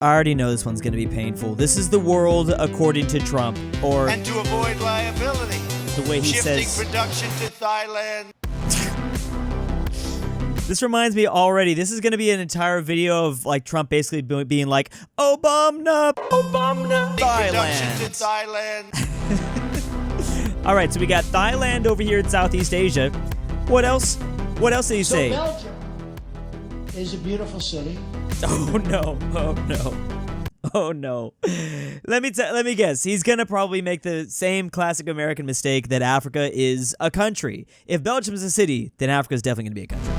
I already know this one's going to be painful. This is the world according to Trump, or and to avoid liability, the way he shifting says. production to Thailand. This reminds me already. This is going to be an entire video of like Trump basically being like, Obama, Production to Thailand. Thailand. All right, so we got Thailand over here in Southeast Asia. What else? What else did he say? Belgium is a beautiful city. Oh no! Oh no! Oh no! Let me guess. He's gonna probably make the same classic American mistake that Africa is a country. If Belgium is a city, then Africa is definitely gonna be a country.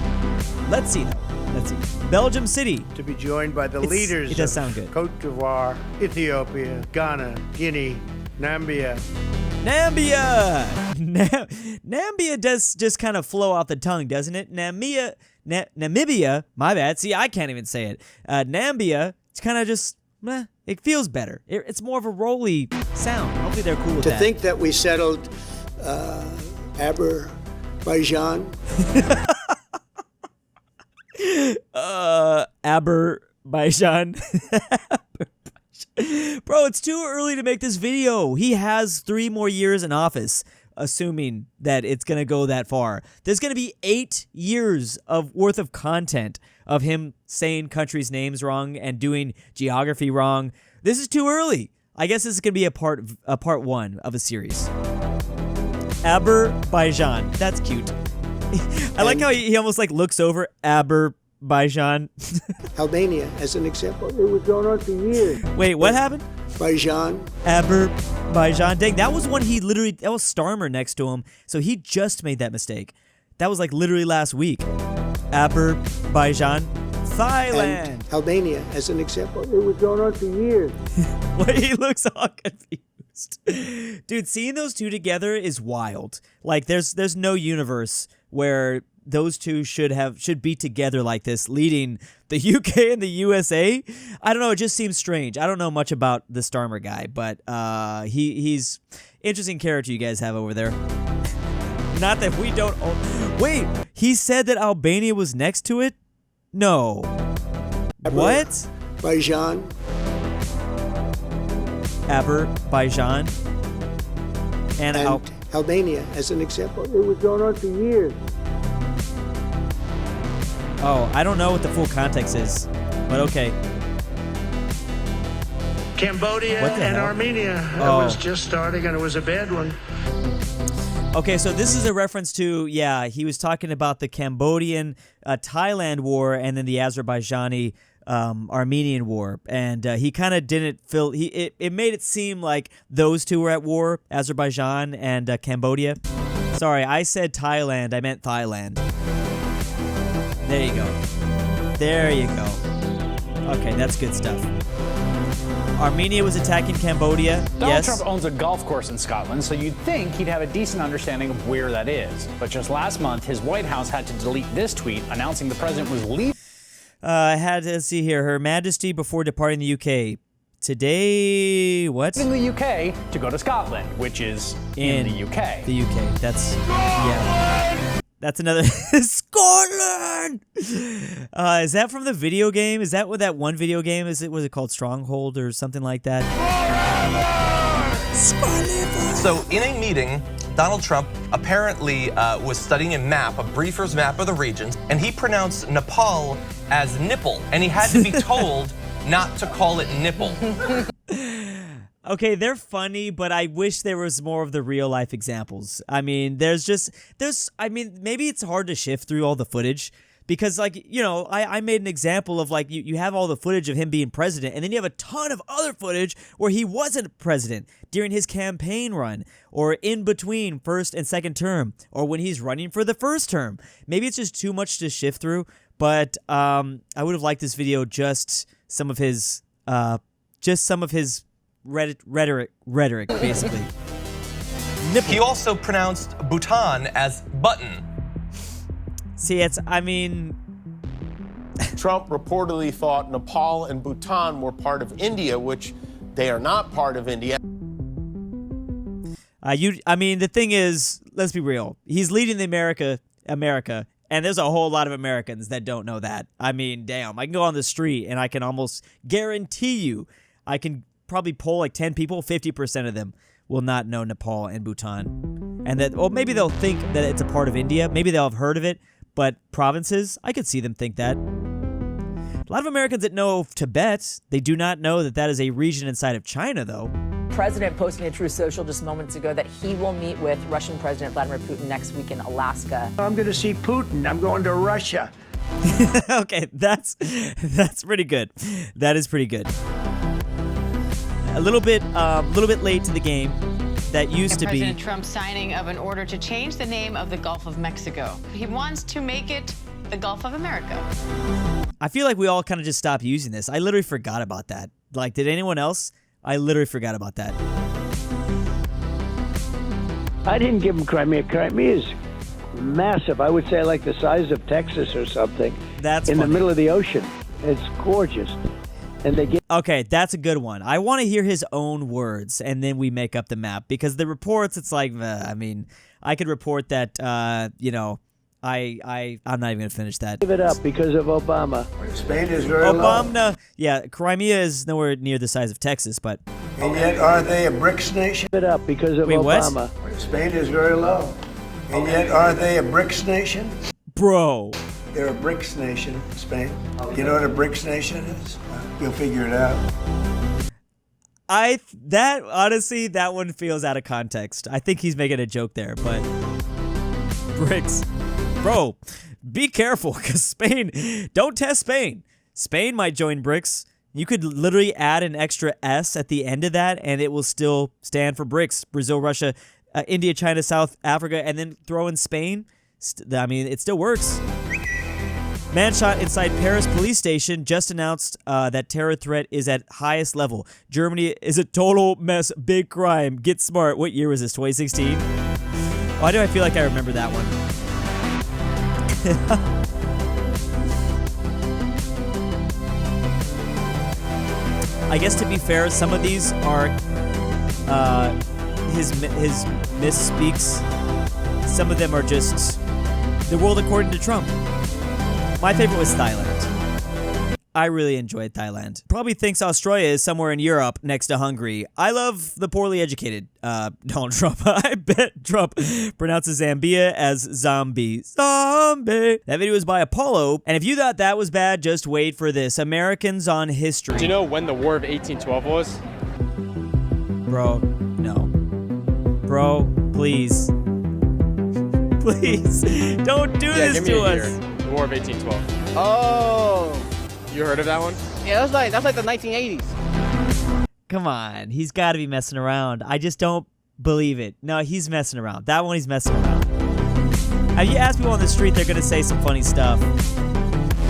Let's see though. Let's see. Belgium City. To be joined by the leaders it does of sound good. Cote d'Ivoire, Ethiopia, Ghana, Guinea, Nambia. Nambia does just kind of flow off the tongue, doesn't it? Namibia, my bad. See, I can't even say it. Nambia, it's kind of just, it feels better. It's more of a rolly sound. Hopefully they're cool with that. To think that we settled Azerbaijan. Azerbaijan. Bro, it's too early to make this video. He has 3 more years in office, assuming that it's going to go that far. There's going to be 8 years worth of content of him saying countries' names wrong and doing geography wrong. This is too early. I guess this is going to be a part 1 of a series. Azerbaijan. That's cute. I like how he almost like looks over Azerbaijan. Albania, as an example. It was going on for years. Wait, what happened? Azerbaijan. Azerbaijan. Dang, that was one that was Starmer next to him, so he just made that mistake. That was like literally last week. Azerbaijan. Thailand. And Albania, as an example. It was going on for years. Wait, he looks all confused. Dude, seeing those two together is wild. Like, there's no universe where those two should be together like this, leading the UK and the USA. I don't know, it just seems strange. I don't know much about the Starmer guy, but he's interesting character you guys have over there. Not that we don't Wait, he said that Albania was next to it? No. What? Azerbaijan. Azerbaijan. And Albania, as an example. It was going on for years. Oh, I don't know what the full context is, but okay. Cambodia and Armenia. It was just starting, and it was a bad one. Okay, so this is a reference to, he was talking about the Cambodian Thailand war and then the Azerbaijani Armenian war, and he kind of didn't feel it made it seem like those two were at war, Azerbaijan and Cambodia. Sorry, I said Thailand, I meant Thailand. There you go. There you go. Okay, that's good stuff. Armenia was attacking Cambodia. Donald Trump owns a golf course in Scotland, so you'd think he'd have a decent understanding of where that is. But just last month, his White House had to delete this tweet announcing the president was leaving. I had to see here. Her Majesty before departing the UK. Today, what? In the UK to go to Scotland, which is in the UK. The UK. That's That's another Scotland. Is that from the video game? Is that what that one video game is? Was it called Stronghold or something like that? So in a meeting, Donald Trump apparently was studying a briefer's map of the regions, and he pronounced Nepal as nipple, and he had to be told not to call it nipple. Okay, they're funny, but I wish there was more of the real life examples. I mean, maybe it's hard to shift through all the footage because, like, you know, I made an example of, like, you have all the footage of him being president, and then you have a ton of other footage where he wasn't president during his campaign run or in between first and second term or when he's running for the first term. Maybe it's just too much to shift through, but I would have liked this video just some of his rhetoric, basically. He also pronounced Bhutan as button. See, Trump reportedly thought Nepal and Bhutan were part of India, which they are not part of India. The thing is, let's be real. He's leading America, And there's a whole lot of Americans that don't know that. I mean, damn, I can go on the street and I can almost guarantee you, I can probably poll like 10 people, 50% of them will not know Nepal and Bhutan. And that, well, maybe they'll think that it's a part of India. Maybe they'll have heard of it, but provinces, I could see them think that. A lot of Americans that know of Tibet, they do not know that that is a region inside of China, though. President posting to Truth Social just moments ago that he will meet with Russian President Vladimir Putin next week in Alaska. I'm going to see Putin. I'm going to Russia. Okay, that's pretty good. That is pretty good. A little bit late to the game. That used to be President Trump's signing of an order to change the name of the Gulf of Mexico. He wants to make it the Gulf of America. I feel like we all kind of just stopped using this. I literally forgot about that. Like, did anyone else? I literally forgot about that. I didn't give him Crimea. Crimea is massive. I would say like the size of Texas or something. That's in funny. the middle of the ocean. It's gorgeous. And they get Okay, that's a good one. I want to hear his own words, and then we make up the map. Because the reports, it's like, I mean, I could report that, I'm not even going to finish that. give it up because of Obama. Spain is very low. Obama, yeah, Crimea is nowhere near the size of Texas, but And yet, are they a BRICS nation? Give it up because of Wait, what? Obama. Spain is very low. And yet, are they a BRICS nation? bro, They're a BRICS nation, Spain. You know what a BRICS nation is? You'll figure it out. honestly, that one feels out of context. I think he's making a joke there, but BRICS. Bro, be careful, because Spain, don't test Spain. Spain might join BRICS. You could literally add an extra S at the end of that, and it will still stand for BRICS. Brazil, Russia, India, China, South Africa, and then throw in Spain. I mean, it still works. Man shot inside Paris police station just announced that terror threat is at highest level. Germany is a total mess, big crime. Get smart. What year was this, 2016? Why do I feel like I remember that one? I guess to be fair, some of these are his misspeaks. Some of them are just the world according to Trump. My favorite was Thailand. I really enjoyed Thailand. Probably thinks Australia is somewhere in Europe next to Hungary. I love the poorly educated Donald Trump. I bet Trump pronounces Zambia as zombie. Zombie. That video was by Apollo. And if you thought that was bad, just wait for this. Americans on History. Do you know when the War of 1812 was? Bro, no. Bro, please. Please. Don't do this give me to a year. us. The War of 1812. Oh. You heard of that one? Yeah, that's like the 1980s. Come on. He's got to be messing around. I just don't believe it. No, he's messing around. That one, he's messing around. If you ask people on the street, they're going to say some funny stuff.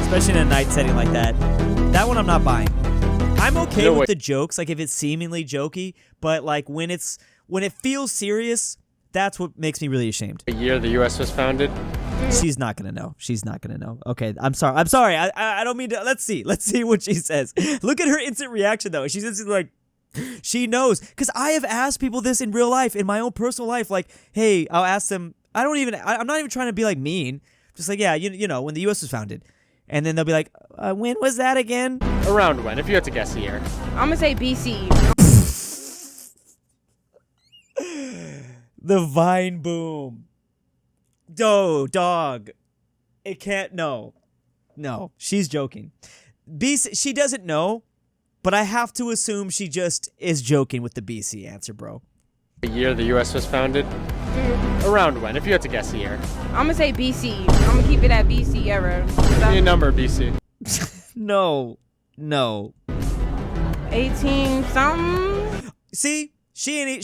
Especially in a night setting like that. That one I'm not buying. I'm okay with the jokes, like if it's seemingly jokey, but like when it feels serious, that's what makes me really ashamed. The year the U.S. was founded? She's not gonna know. She's not gonna know. Okay, I'm sorry. I don't mean to. Let's see what she says. Look at her instant reaction though. She's just like, she knows. Because I have asked people this in real life, in my own personal life. Like, hey, I'll ask them. I'm not even trying to be like mean. Just like, yeah, you know, when the U.S. was founded, and then they'll be like, when was that again? Around when? If you had to guess a year. I'm gonna say BC. The Vine boom. Dog. It can't. No, she's joking. She doesn't know, but I have to assume she just is joking with the BC answer, bro. The year the U.S. was founded? Around when? If you had to guess a year. I'm gonna say BC. I'm gonna keep it at BC era. Give me a number, BC. No. 18 something. See? She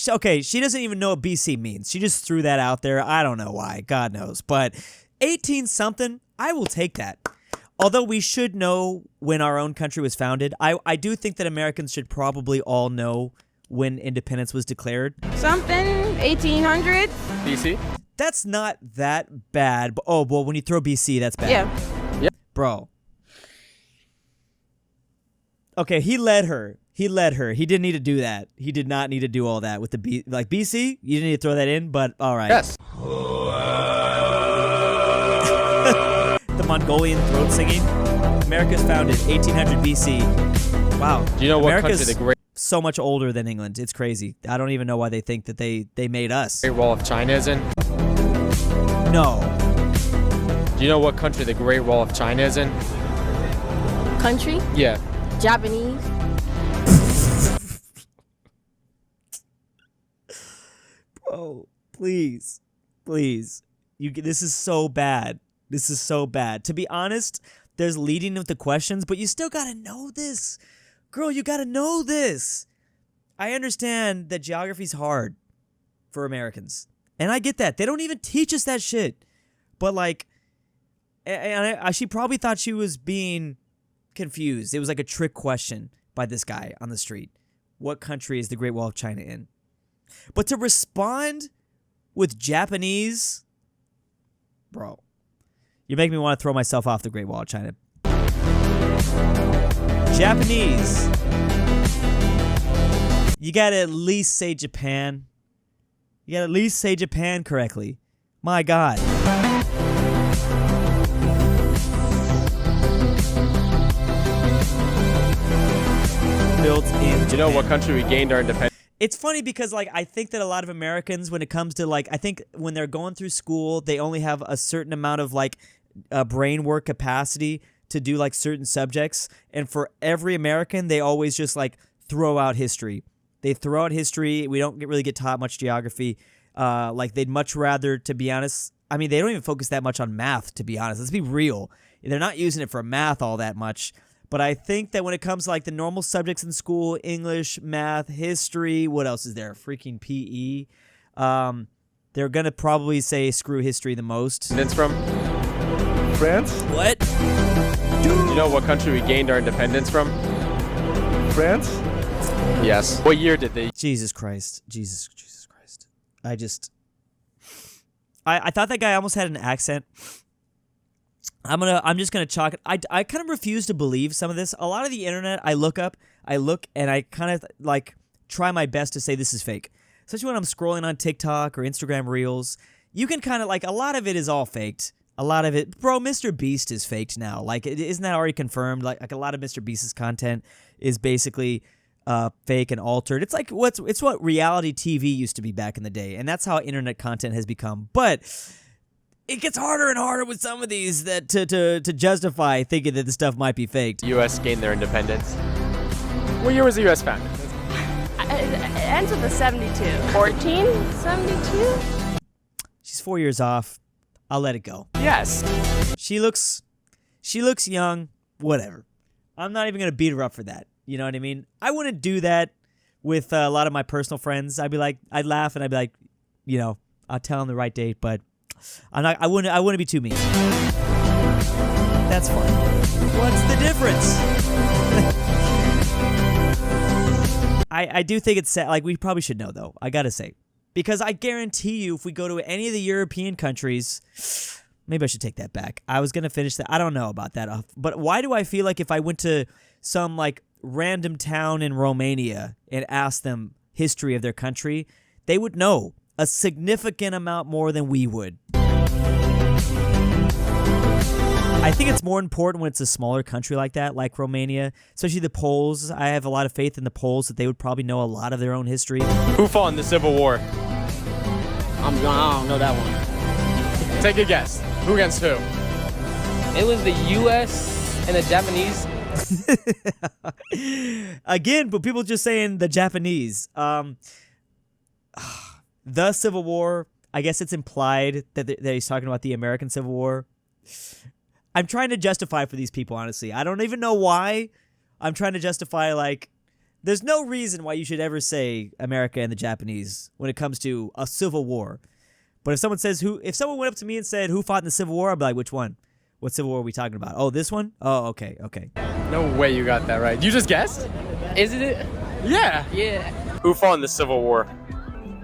doesn't even know what BC means. She just threw that out there. I don't know why. God knows. But 18-something, I will take that. Although we should know when our own country was founded, I do think that Americans should probably all know when independence was declared. Something, 1800s. BC? That's not that bad. But, oh, well, when you throw BC, that's bad. Yeah. Yep. Bro. Okay, he led her. He didn't need to do that. He did not need to do all that with the BC. You didn't need to throw that in, but all right. Yes. Mongolian throat singing. America's founded 1800 BC. Wow. Do you know what America's country the Great so much older than England? It's crazy. I don't even know why they think that they made us. Wall of China is in? No. Do you know what country the Great Wall of China is in? Country? Yeah. Japanese? Bro, please. Please. This is so bad. This is so bad. To be honest, there's leading with the questions, but you still gotta know this. Girl, you gotta know this. I understand that geography's hard for Americans. And I get that. They don't even teach us that shit. But like, she probably thought she was being confused. It was like a trick question by this guy on the street. What country is the Great Wall of China in? But to respond with Japanese, bro, you make me want to throw myself off the Great Wall of China. Japanese. You gotta at least say Japan. You gotta at least say Japan correctly. My God. Built in Japan. Do you know what country we gained our independence? It's funny because, like, I think that a lot of Americans, when it comes to, like, I think when they're going through school, they only have a certain amount of, like, brain work capacity to do, like, certain subjects. And for every American, they always just, like, throw out history. They throw out history. We don't really get taught much geography. Like, they'd much rather, to be honest, I mean, they don't even focus that much on math, to be honest. Let's be real. They're not using it for math all that much. But I think that when it comes to, like, the normal subjects in school, English, math, history, what else is there? Freaking PE. They're going to probably say screw history the most. And it's from? France. What? Do you know what country we gained our independence from? France. Yes. What year did they? Jesus Christ. Jesus Christ. I thought that guy almost had an accent. I'm just gonna chalk it. I kind of refuse to believe some of this. A lot of the internet I look, and I kind of like try my best to say this is fake. Especially when I'm scrolling on TikTok or Instagram Reels, you can kind of like a lot of it is all faked. A lot of it, bro. Mr. Beast is faked now. Like, isn't that already confirmed? Like a lot of Mr. Beast's content is basically fake and altered. It's like it's what reality TV used to be back in the day, and that's how internet content has become. But it gets harder and harder with some of these that to justify thinking that this stuff might be faked. U.S. gained their independence. What year was the U.S. founded? It ends with a 72. 1472? She's 4 years off. I'll let it go. Yes. She looks young. Whatever. I'm not even gonna beat her up for that. You know what I mean? I wouldn't do that with a lot of my personal friends. I'd laugh and I'd be like, you know, I'll tell them the right date, but I wouldn't be too mean. That's fine. What's the difference? I do think it's sad. Like, we probably should know, though. I gotta say. Because I guarantee you, if we go to any of the European countries, maybe I should take that back. I was gonna finish that. I don't know about that. But why do I feel like if I went to some, like, random town in Romania and asked them history of their country, they would know a significant amount more than we would. I think it's more important when it's a smaller country like that, like Romania, especially the Poles. I have a lot of faith in the Poles that they would probably know a lot of their own history. Who fought in the Civil War? I don't know that one. Take a guess. Who against who? It was the U.S. and the Japanese. Again, but people just saying the Japanese. The Civil War, I guess it's implied that he's talking about the American Civil War. I'm trying to justify for these people, honestly. I don't even know why. I'm trying to justify, like, there's no reason why you should ever say America and the Japanese when it comes to a civil war. But if someone went up to me and said, who fought in the Civil War, I'd be like, which one? What Civil War are we talking about? Oh, this one? Oh, okay. No way you got that right. You just guessed? Isn't it? Yeah. Yeah. Who fought in the Civil War?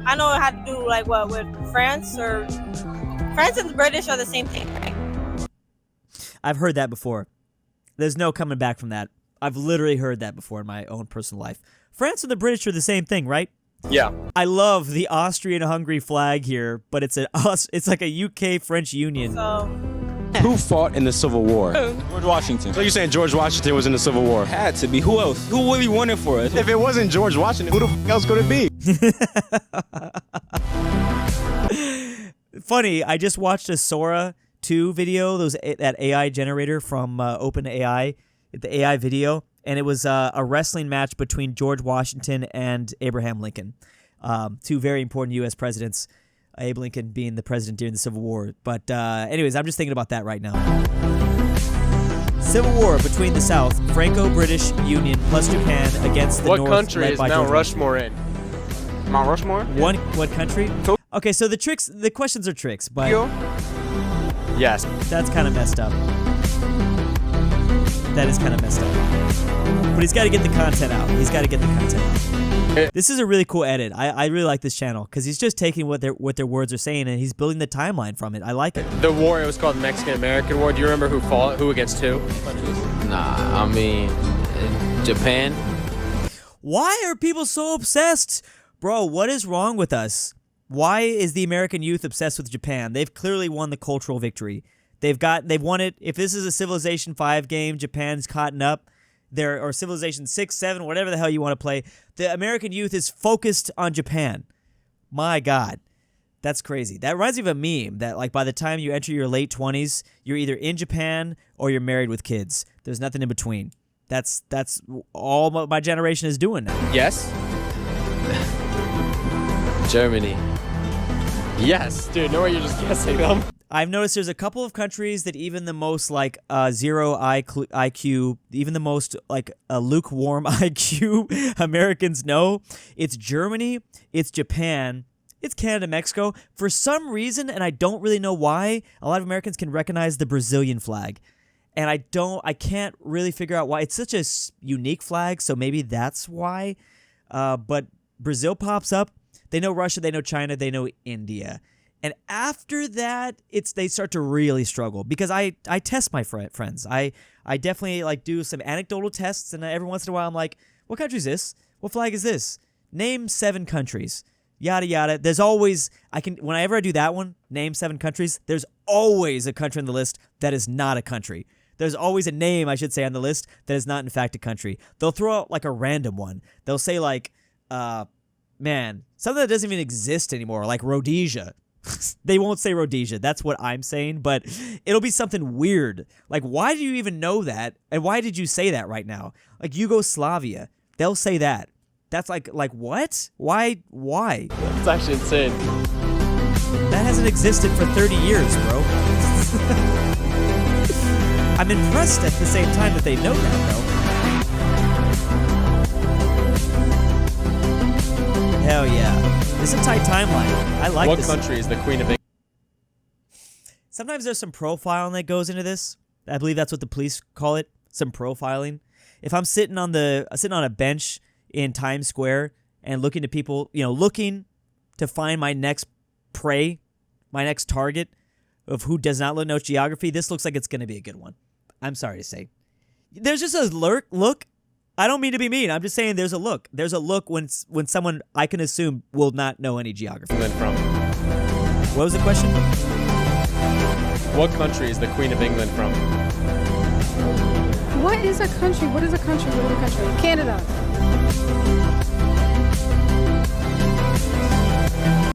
I know it had to do, like, what, with France and the British are the same thing, right? I've heard that before. There's no coming back from that. I've literally heard that before in my own personal life. France and the British are the same thing, right? Yeah. I love the Austrian-Hungary flag here, but it's like a UK-French union. So, Who fought in the Civil War? George Washington. So you're saying George Washington was in the Civil War? Had to be. Who else? Who would be winning for us? If it wasn't George Washington, who the else could it be? Funny, I just watched a Sora 2 video, that AI generator from OpenAI, the AI video, and it was a wrestling match between George Washington and Abraham Lincoln, 2 very important U.S. presidents, Abe Lincoln being the president during the Civil War. But anyways, I'm just thinking about that right now. Civil War between the South, Franco-British Union plus Japan against the North. What country is Mount Rushmore in? Mount Rushmore? What country? Okay, so the questions are tricks, but yes, that's kind of messed up. That is kind of messed up. But he's got to get the content out. This is a really cool edit. I really like this channel because he's just taking what their words are saying and he's building the timeline from it. I like it. The war, it was called Mexican-American War. Do you remember who fought? Who against who? Nah, I mean, Japan. Why are people so obsessed? Bro, what is wrong with us? Why is the American youth obsessed with Japan? They've clearly won the cultural victory. They've won it. If this is a Civilization 5 game, Japan's caught up. Or Civilization 6, 7, whatever the hell you want to play. The American youth is focused on Japan. My God. That's crazy. That reminds me of a meme that like by the time you enter your late 20s, you're either in Japan or you're married with kids. There's nothing in between. That's all my generation is doing now. Yes. Germany. Yes, dude. No way, you're just guessing them. I've noticed there's a couple of countries that even the most like zero IQ, even the most like lukewarm IQ Americans know. It's Germany, it's Japan, it's Canada, Mexico. For some reason, and I don't really know why, a lot of Americans can recognize the Brazilian flag. And I can't really figure out why. It's such a unique flag, so maybe that's why. But Brazil pops up. They know Russia, they know China, they know India. And after that, they start to really struggle because I test my friends. I definitely like do some anecdotal tests, and every once in a while I'm like, what country is this? What flag is this? Name 7 countries. Yada yada. There's always whenever I do that one, name 7 countries, there's always a country on the list that is not a country. There's always a name, I should say, on the list that is not in fact a country. They'll throw out like a random one. They'll say like, something that doesn't even exist anymore, like Rhodesia. They won't say Rhodesia. That's what I'm saying, but it'll be something weird. Like, why do you even know that? And why did you say that right now? Like Yugoslavia. They'll say that. That's like what? Why? It's actually insane. That hasn't existed for 30 years, bro. I'm impressed at the same time that they know that, though. Hell yeah. This is a tight timeline. I like this. What country is the Queen of England? Sometimes there's some profiling that goes into this. I believe that's what the police call it, some profiling. If I'm sitting on a bench in Times Square and looking to people, looking to find my next prey, my next target of who does not know geography, this looks like it's going to be a good one. I'm sorry to say. There's just a look. I don't mean to be mean. I'm just saying there's a look. There's a look when someone I can assume will not know any geography. England from? What was the question? What country is the Queen of England from? What is a country? Canada.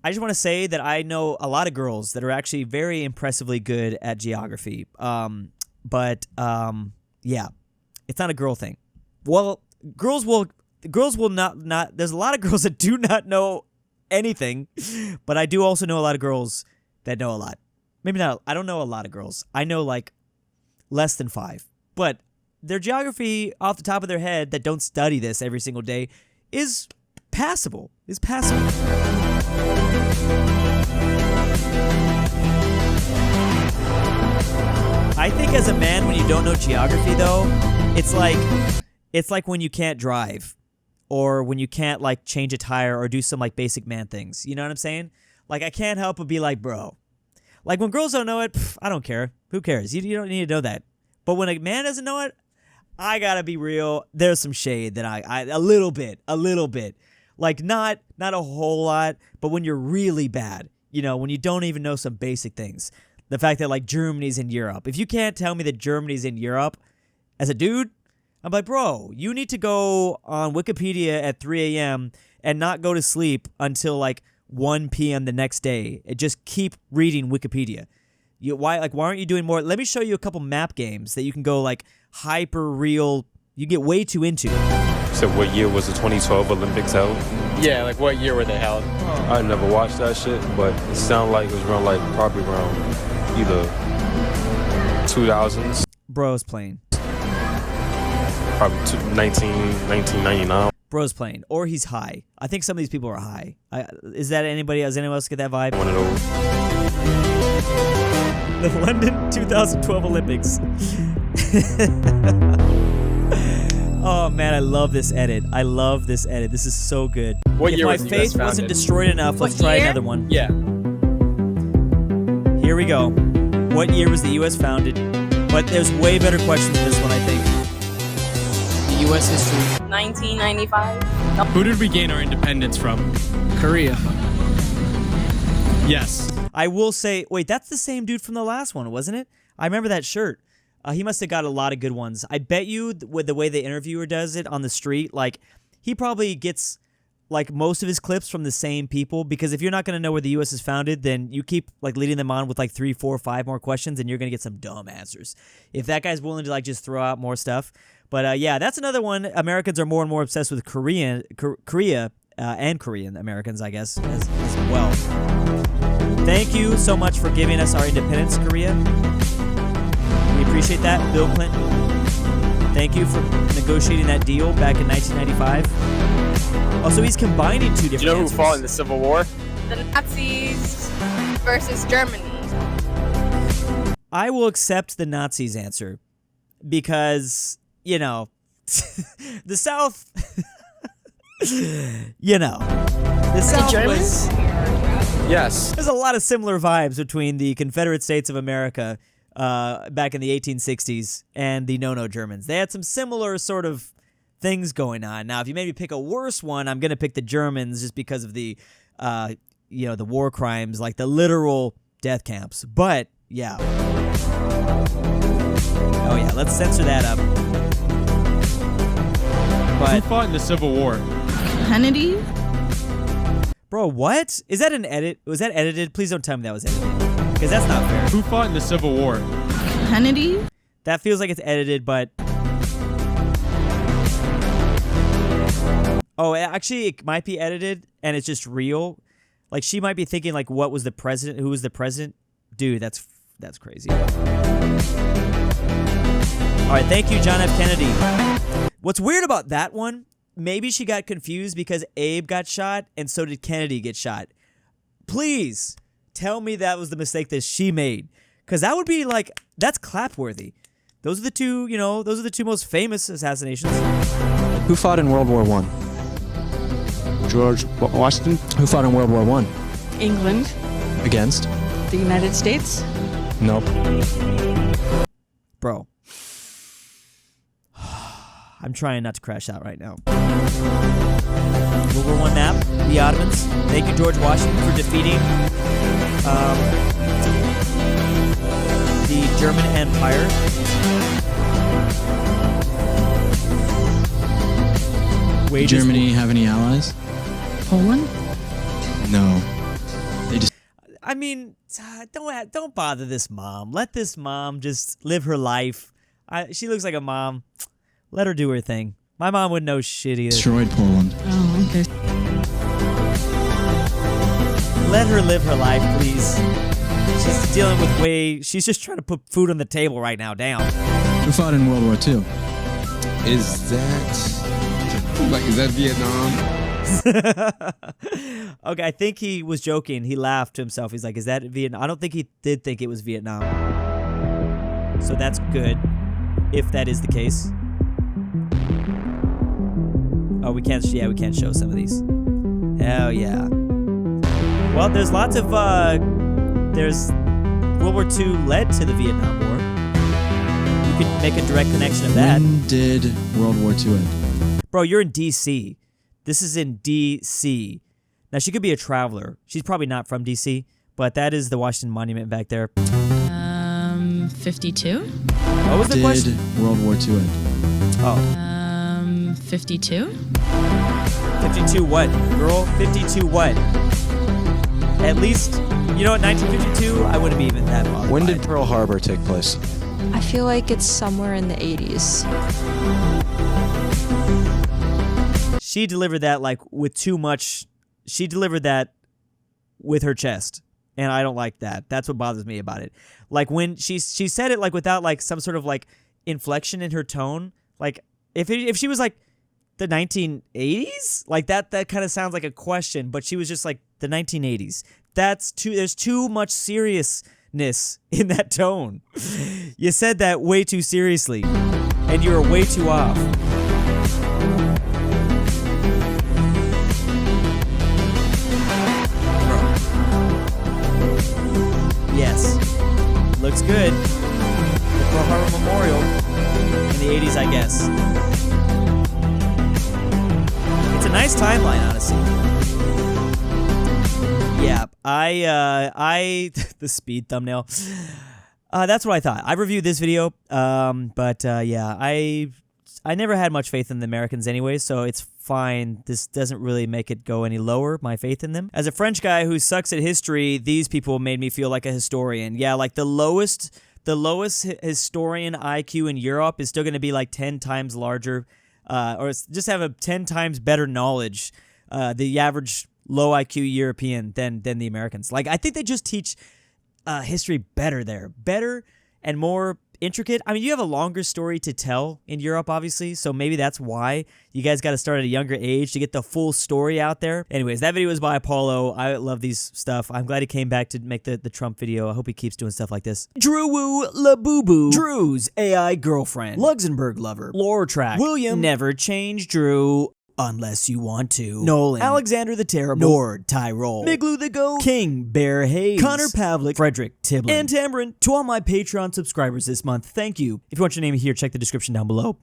I just want to say that I know a lot of girls that are actually very impressively good at geography. But yeah, it's not a girl thing. Well, girls will not. There's a lot of girls that do not know anything, but I do also know a lot of girls that know a lot. Maybe not. I don't know a lot of girls. I know like less than 5, but their geography off the top of their head that don't study this every single day is passable. I think as a man, when you don't know geography, though, it's like when you can't drive, or when you can't like change a tire or do some like basic man things. You know what I'm saying? Like I can't help but be like, bro. Like when girls don't know it, I don't care. Who cares? You don't need to know that. But when a man doesn't know it, I gotta be real. There's some shade that I a little bit. Like not a whole lot, but when you're really bad, when you don't even know some basic things. The fact that like Germany's in Europe. If you can't tell me that Germany's in Europe as a dude, I'm like, bro, you need to go on Wikipedia at 3 a.m. and not go to sleep until like 1 p.m. the next day. And just keep reading Wikipedia. Why aren't you doing more? Let me show you a couple map games that you can go like hyper real. You get way too into. So what year was the 2012 Olympics held? Yeah, like what year were they held? I never watched that shit, but it sounded like it was around like probably around either 2000s. Bro's playing. Probably 1999. Bro's playing, or he's high. I think some of these people are high. Is that anybody? Does anyone else get that vibe? One of those. The London 2012 Olympics. Oh man, I love this edit. I love this edit. This is so good. What if year my was the faith US founded? wasn't destroyed enough, let's try another one. Yeah. Here we go. What year was the U.S. founded? But there's way better questions than this one, I think. The U.S. history. 1995. Who did we gain our independence from? Korea. Yes. I will say, wait, that's the same dude from the last one, wasn't it? I remember that shirt. He must have got a lot of good ones. I bet you with the way the interviewer does it on the street, like he probably gets like most of his clips from the same people, because if you're not going to know where the U.S. is founded, then you keep like leading them on with like 3, 4, 5 more questions and you're going to get some dumb answers. If that guy's willing to like just throw out more stuff. But yeah, that's another one. Americans are more and more obsessed with Korea and Korean Americans, I guess, as well. Thank you so much for giving us our independence, Korea. We appreciate that, Bill Clinton. Thank you for negotiating that deal back in 1995. Also, he's combining two different Do you know answers. who fought in the Civil War? The Nazis versus Germany. I will accept the Nazis answer because, you know, the South, you know, the South was... Yes. There's a lot of similar vibes between the Confederate States of America back in the 1860s and the No-No Germans. They had some similar sort of things going on. Now, if you made me pick a worse one, I'm going to pick the Germans just because of the, the war crimes, like the literal death camps. But, yeah. Oh, yeah, let's censor that up. But, Who fought in the Civil War? Kennedy? Bro, what? Is that an edit? Was that edited? Please don't tell me that was edited. Because that's not fair. Who fought in the Civil War? Kennedy? That feels like it's edited, but... Oh, actually, it might be edited, and it's just real. Like, she might be thinking, like, what was the president? Who was the president? Dude, that's crazy. All right, thank you, John F. Kennedy. What's weird about that one, maybe she got confused because Abe got shot, and so did Kennedy get shot. Please tell me that was the mistake that she made. Because that would be, like, that's clap-worthy. Those are the two, those are the two most famous assassinations. Who fought in World War I? George Washington. Who fought in World War I? England. Against? The United States. Nope. Bro. I'm trying not to crash out right now. World War I map, the Ottomans. Thank you, George Washington, for defeating the German Empire. Germany have any allies? Poland? No. They just... I mean, don't bother this mom. Let this mom just live her life. She looks like a mom. Let her do her thing. My mom wouldn't know shit either. Destroyed Poland. Oh, okay. Let her live her life, please. She's dealing with she's just trying to put food on the table right now. Damn. Who fought in World War II? Is that Vietnam? Okay, I think he was joking. He laughed to himself. He's like, is that Vietnam? I don't think he did think it was Vietnam. So that's good, if that is the case. Oh, we can't show some of these. Hell yeah. Well, there's lots of, there's World War II led to the Vietnam War. You could make a direct connection of that. When did World War II end? Bro, you're in D.C. This is in D.C. Now, she could be a traveler. She's probably not from D.C., but that is the Washington Monument back there. 52. What was the question? Did World War II end? Oh. 52. 52 what? Girl, 52 what? At least, you know what, 1952, I wouldn't be even that bothered. When did Pearl Harbor take place? I feel like it's somewhere in the 80s. She delivered that like with too much. She delivered that with her chest, and I don't like that. That's what bothers me about it. Like when she said it like without like some sort of like inflection in her tone. Like if she was like the 1980s, like that kind of sounds like a question, but she was just like the 1980s. There's too much seriousness in that tone. You said that way too seriously, and you're way too off. Yes. Looks good. The Pearl Harbor Memorial in the 80s, I guess. It's a nice timeline, honestly. Yeah, the speed thumbnail. That's what I thought. I reviewed this video, but yeah, I never had much faith in the Americans anyway, so it's fine. This doesn't really make it go any lower, my faith in them. As a French guy who sucks at history, these people made me feel like a historian. Yeah, like the lowest historian IQ in Europe is still going to be like 10 times larger, or just have a 10 times better knowledge, the average low IQ European than the Americans. Like, I think they just teach history better there. Better and more intricate. I mean, you have a longer story to tell in Europe, obviously, so maybe that's why you guys got to start at a younger age to get the full story out there. Anyways, that video was by Apollo. I love these stuff. I'm glad he came back to make the Trump video. I hope he keeps doing stuff like this. DruuuWu Labubu, Drew's AI girlfriend, LuxembourgLover, LoreTrack, William, Never Change Drew, unless you want to, Nolan, AlexandertheTerrible, NordTyrol, Miglu the Goat, KingBearHaze, Connor Pavlik, Fredrik Tibblin, and Tambre. To all my Patreon subscribers this month, thank you. If you want your name here, check the description down below.